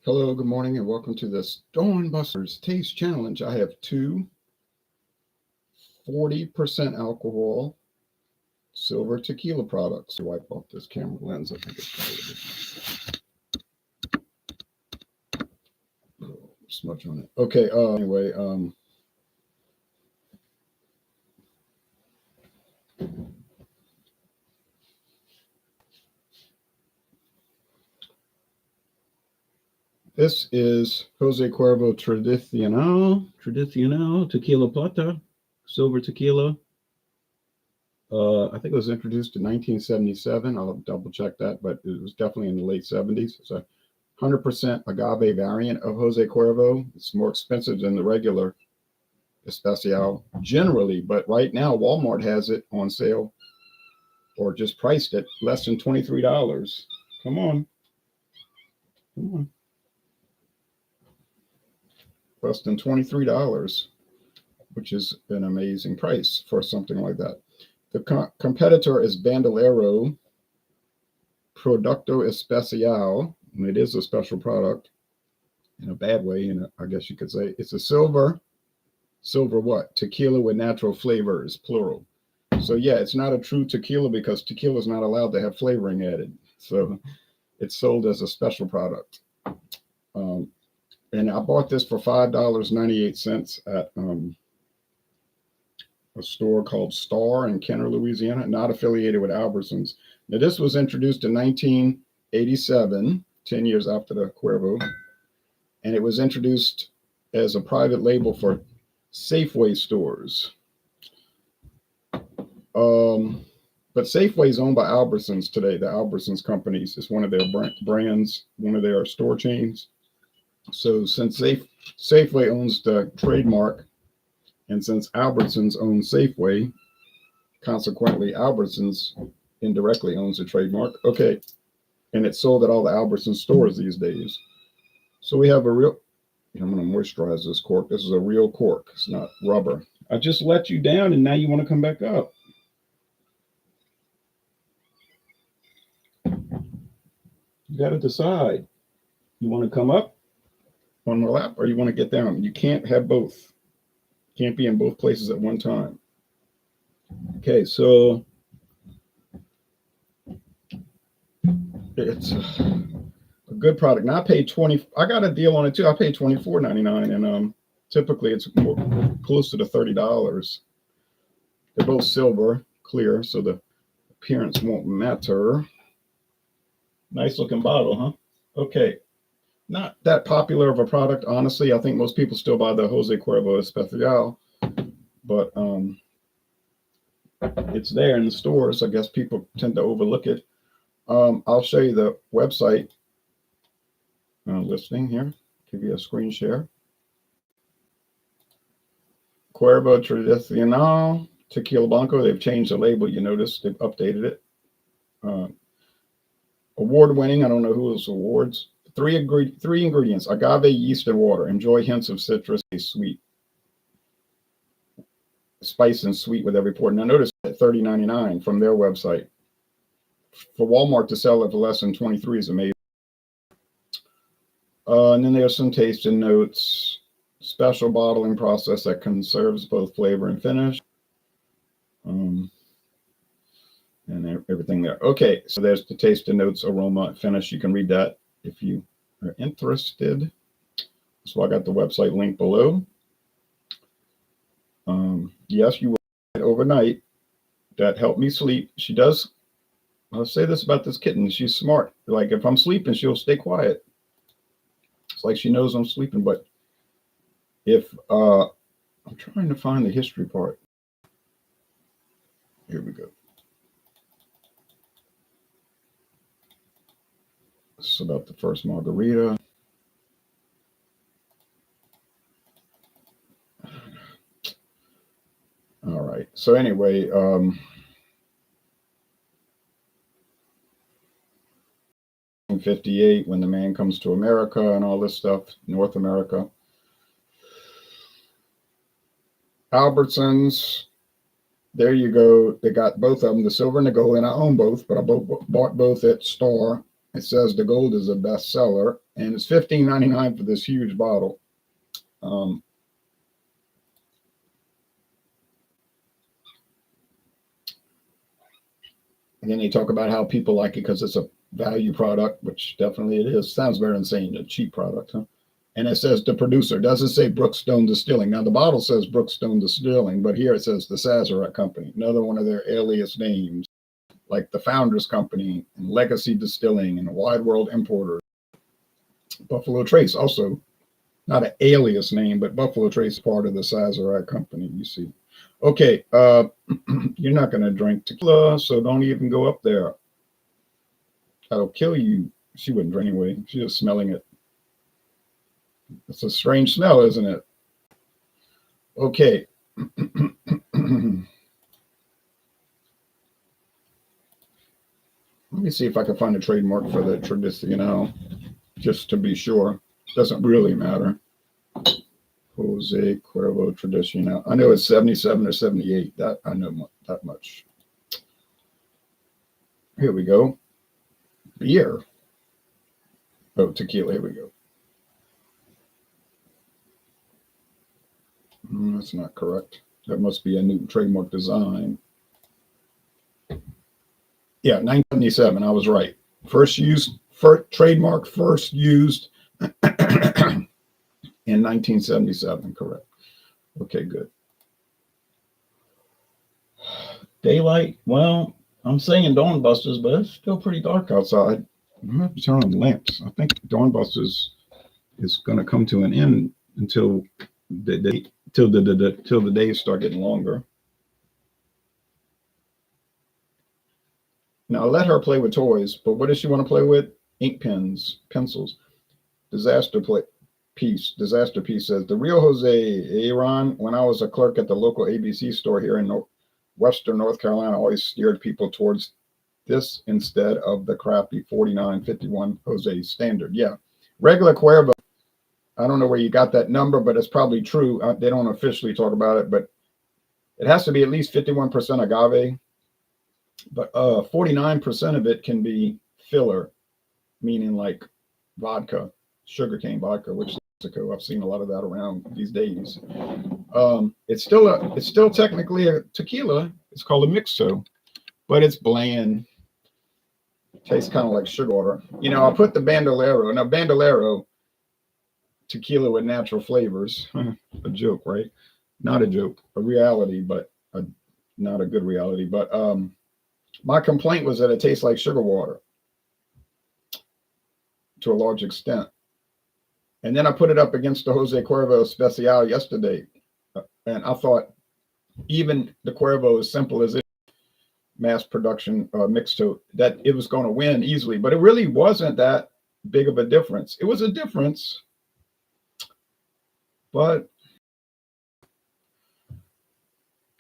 Hello, good morning, and welcome to the Stone Busters Taste Challenge. I have two 40% alcohol silver tequila products. Wipe off this camera lens. I think it's probably smudge on it. Okay. Anyway. This is Jose Cuervo Tradicional Tequila Plata, silver tequila. I think it was introduced in 1977. I'll double check that, but it was definitely in the late 70s. It's a 100% agave variant of Jose Cuervo. It's more expensive than the regular Especial generally, but right now Walmart has it on sale or just priced it less than $23. Come on. Less than $23, which is an amazing price for something like that. The competitor is Bandolero Producto Especial, and it is a special product in a bad way, I guess you could say. It's a silver what? Tequila with natural flavors, plural. So yeah, it's not a true tequila because tequila is not allowed to have flavoring added. So it's sold as a special product. And I bought this for $5.98 at a store called Star in Kenner, Louisiana, not affiliated with Albertsons. Now, this was introduced in 1987, 10 years after the Cuervo, and it was introduced as a private label for Safeway stores. But Safeway is owned by Albertsons today. The Albertsons companies is one of their brands, one of their store chains. So since Safeway owns the trademark, and since Albertsons owns Safeway, consequently, Albertsons indirectly owns the trademark. Okay, and it's sold at all the Albertsons stores these days. So we have a real, I'm going to moisturize this cork. This is a real cork. It's not rubber. I just let you down, and now you want to come back up. You got to decide. You want to come up on the lap, or you want to get down? You can't have both. Can't be in both places at one time. Okay, so it's a good product. Now I paid I got a deal on it too. I paid $24.99, and typically it's more close to the $30. They're both silver, clear, so the appearance won't matter. Nice looking bottle, huh? Okay. Not that popular of a product, honestly. I think most people still buy the Jose Cuervo Especial, but it's there in the stores. I guess people tend to overlook it. I'll show you the website listing here. Give you a screen share. Cuervo Tradicional Tequila Blanco. They've changed the label. You notice they've updated it. Award-winning. I don't know who else awards. Three ingredients: agave, yeast, and water. Enjoy hints of citrus, sweet, spice, and sweet with every pour. Now notice that $30.99 from their website. For Walmart to sell it for less than $23 is amazing. And then there's some tasting notes. Special bottling process that conserves both flavor and finish. And everything there. Okay, so there's the tasting notes, aroma, and finish. You can read that if you are interested. So I got the website link below. Yes, you will overnight. That helped me sleep. She does. I'll say this about this kitten. She's smart. Like if I'm sleeping, she'll stay quiet. It's like she knows I'm sleeping. But if I'm trying to find the history part. Here we go. This is about the first margarita. All right. So anyway, 1958, when the man comes to America and all this stuff, North America. Albertsons, there you go. They got both of them, the silver and the gold, and I own both, but I bought both at Star It says the gold is a bestseller, and it's $15.99 for this huge bottle. And then they talk about how people like it because it's a value product, which definitely it is. Sounds better than saying a cheap product, huh? And it says the producer. Doesn't say Brookstone Distilling. Now the bottle says Brookstone Distilling, but here it says the Sazerac Company, another one of their alias names, like the Founders Company and Legacy Distilling and Wide World Importers. Buffalo Trace also not an alias name, but Buffalo Trace is part of the Sazerac Company. You see. Okay, you're not going to drink tequila, so don't even go up there. That'll kill you. She wouldn't drink anyway. She's just smelling it. It's a strange smell, isn't it? Okay. Let me see if I can find a trademark for the Tradicional, just to be sure. Doesn't really matter. Jose Cuervo Tradicional. I know it's 77 or 78. That I know that much. Here we go. Beer. Oh, tequila. Here we go. That's not correct. That must be a new trademark design. Yeah, 1977. I was right. Trademark first used in 1977. Correct. Okay, good. Daylight. Well, I'm saying dawn busters, but it's still pretty dark outside. I'm gonna have to turn on the lamps. I think dawn busters is going to come to an end until the days start getting longer. Now let her play with toys, but what does she want to play with? Ink pens, pencils. Disaster piece says the real Jose Aaron. When I was a clerk at the local ABC store here in Western North Carolina, I always steered people towards this instead of the crappy 4951 Jose standard. Yeah, regular Cuervo. I don't know where you got that number, but it's probably true. They don't officially talk about it, but it has to be at least 51% agave. But 49% of it can be filler, meaning like vodka, sugarcane vodka, which is Mexico. I've seen a lot of that around these days. It's still technically a tequila. It's called a mixto, but it's bland. Tastes kind of like sugar water. You know, I'll put the Bandolero. Now, Bandolero, tequila with natural flavors. A joke, right? Not a joke. A reality, but not a good reality. But my complaint was that it tastes like sugar water to a large extent. And then I put it up against the Jose Cuervo Especial yesterday. And I thought even the Cuervo, as simple as it mass production mixto, that it was going to win easily. But it really wasn't that big of a difference. It was a difference. But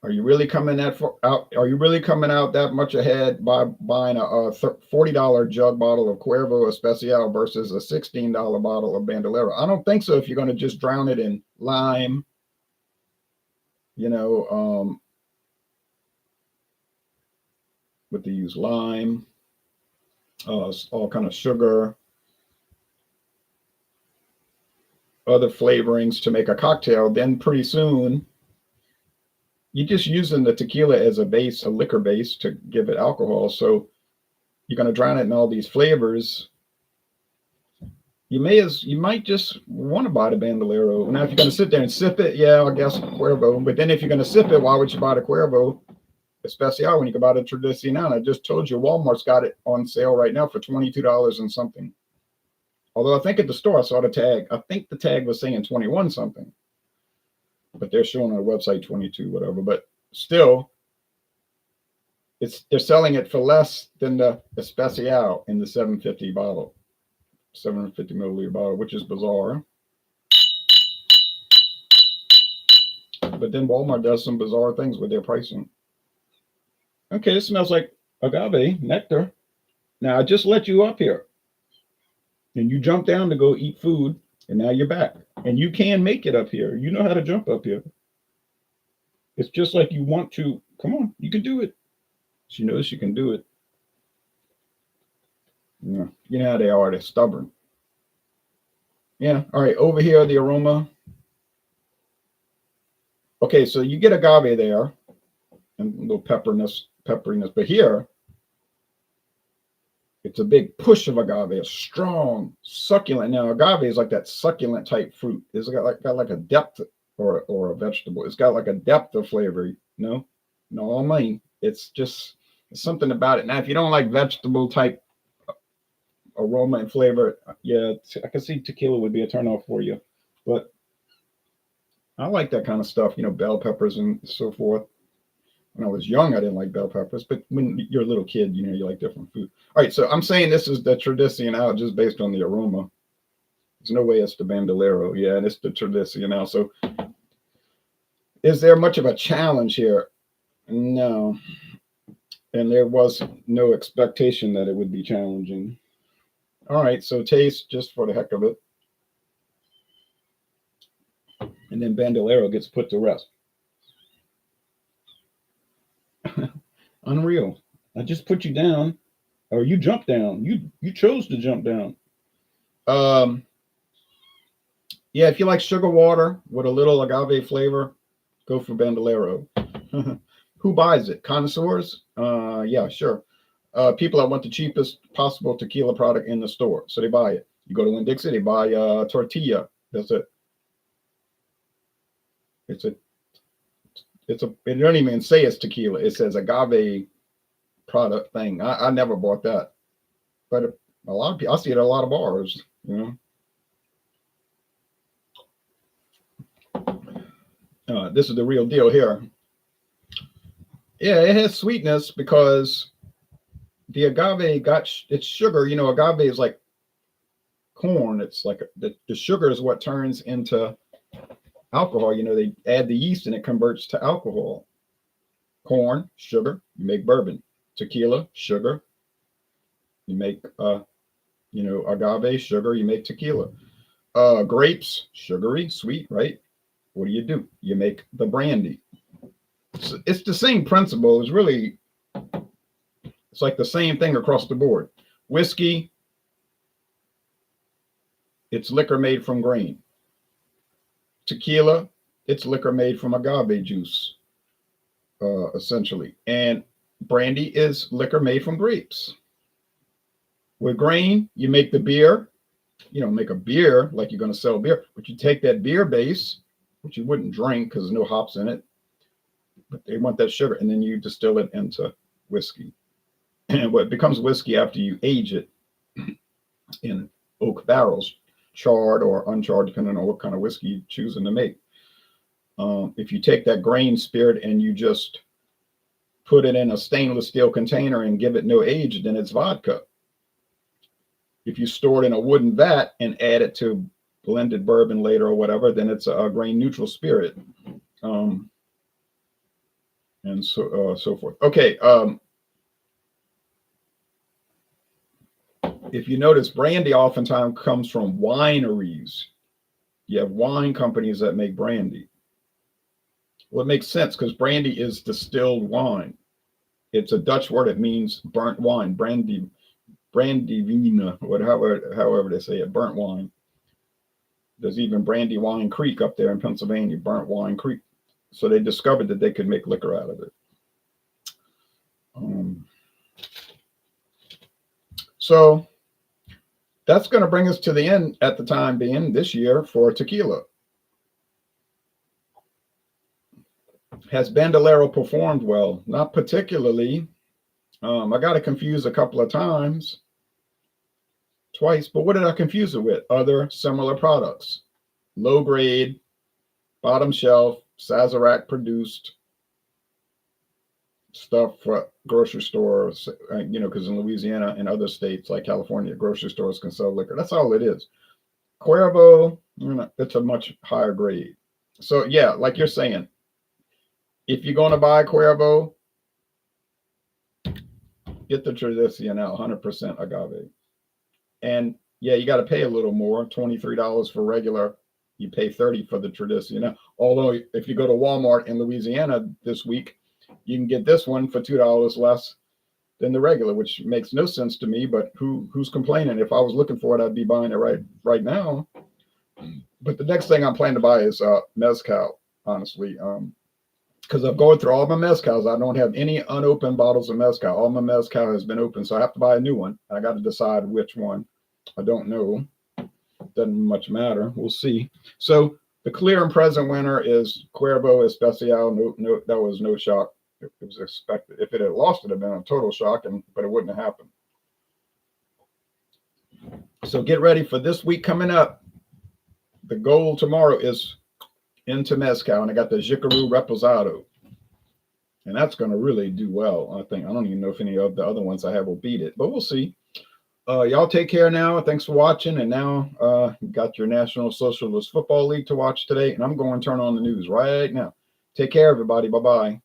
are you really coming out? Are you really coming out that much ahead by buying a $40 jug bottle of Cuervo Especial versus a $16 bottle of Bandolero? I don't think so. If you're going to just drown it in lime, you know, what they use, lime, all kind of sugar, other flavorings to make a cocktail, then pretty soon you're just using the tequila as a base, a liquor base to give it alcohol. So you're going to drown it in all these flavors. You might just want to buy the Bandolero. Now, if you're going to sit there and sip it, yeah, I guess Cuervo. But then if you're going to sip it, why would you buy the Cuervo Especial when you can buy the Tradicional? I just told you Walmart's got it on sale right now for $22 and something. Although I think at the store I saw the tag. I think the tag was saying 21 something. But they're showing on the website 22, whatever. But still, they're selling it for less than the Especial in the 750 bottle, 750 milliliter bottle, which is bizarre. But then Walmart does some bizarre things with their pricing. Okay, this smells like agave nectar. Now I just let you up here, and you jump down to go eat food, and now you're back. And you can make it up here. You know how to jump up here. It's just like you want to. Come on, you can do it. She knows she can do it. Yeah, you know how they are. They're stubborn. Yeah. All right. Over here, the aroma. Okay, so you get agave there and a little pepperiness. But here, it's a big push of agave, a strong, succulent. Now, agave is like that succulent type fruit. It's got like a depth, or a vegetable. It's got like a depth of flavor. No, I mean, it's something about it. Now, if you don't like vegetable type aroma and flavor, yeah, I can see tequila would be a turnoff for you. But I like that kind of stuff, bell peppers and so forth. When I was young, I didn't like bell peppers, but when you're a little kid, you like different food. All right, so I'm saying this is the Tradicional just based on the aroma. There's no way it's the Bandolero. Yeah, and it's the Tradicional. So is there much of a challenge here? No. And there was no expectation that it would be challenging. All right, so taste just for the heck of it. And then Bandolero gets put to rest. Unreal. I just put you down, or you jumped down. You chose to jump down. Um, yeah, if you like sugar water with a little agave flavor, go for Bandolero. Who buys it? Connoisseurs? Yeah, sure. People that want the cheapest possible tequila product in the store, so they buy it. You go to Winn-Dixie, they buy tortilla. That's it. It's a it don't even say it's tequila. It says agave product thing. I never bought that, but a lot of people, I see it at a lot of bars. This is the real deal here. Yeah, it has sweetness because the agave got its sugar. Agave is like corn. It's like the sugar is what turns into alcohol. They add the yeast and it converts to alcohol. Corn, sugar, you make bourbon. Tequila, sugar, you make agave, sugar, you make tequila. Grapes, sugary, sweet, right? What do? You make the brandy. So it's the same principle. It's like the same thing across the board. Whiskey, it's liquor made from grain. Tequila, it's liquor made from agave juice, essentially. And brandy is liquor made from grapes. With grain, you make the beer. You don't make a beer like you're going to sell beer, but you take that beer base, which you wouldn't drink because there's no hops in it, but they want that sugar, and then you distill it into whiskey. And what becomes whiskey after you age it in oak barrels, charred or uncharred, depending on what kind of whiskey you're choosing to make. If you take that grain spirit and you just put it in a stainless steel container and give it no age, then it's vodka. If you store it in a wooden vat and add it to blended bourbon later or whatever, then it's a grain neutral spirit, and so forth. Okay. If you notice, brandy oftentimes comes from wineries. You have wine companies that make brandy. Well, it makes sense because brandy is distilled wine. It's a Dutch word. It means burnt wine, brandy, brandywine, however they say it, burnt wine. There's even Brandywine Creek up there in Pennsylvania, Burnt Wine Creek. So they discovered that they could make liquor out of it. So that's going to bring us to the end at the time being this year for tequila. Has Bandolero performed well? Not particularly. I got it confused a couple of times. Twice, but what did I confuse it with? Other similar products. Low grade, bottom shelf, Sazerac produced stuff for grocery stores, because in Louisiana and other states like California, grocery stores can sell liquor. That's all it is. Cuervo, it's a much higher grade. So yeah, like you're saying, if you're going to buy Cuervo, get the Tradicional, 100% agave. And yeah, you got to pay a little more, $23 for regular. You pay $30 for the Tradicional. Although if you go to Walmart in Louisiana this week, you can get this one for $2 less than the regular, which makes no sense to me. But who's complaining? If I was looking for it, I'd be buying it right now. But the next thing I'm planning to buy is mezcal, honestly, because I've gone through all my mezcals. I don't have any unopened bottles of mezcal. All my mezcal has been open, so I have to buy a new one. I got to decide which one. I don't know. Doesn't much matter. We'll see. So the clear and present winner is Cuervo Especial. No, that was no shock. It was expected. If it had lost, it'd have been a total shock, but it wouldn't have happened. So get ready for this week coming up. The goal tomorrow is into mezcal, and I got the Jicarú Reposado, and that's going to really do well. I think. I don't even know if any of the other ones I have will beat it, but we'll see. Y'all take care now. Thanks for watching. And now you got your National Socialist Football League to watch today, and I'm going to turn on the news right now. Take care, everybody. Bye-bye.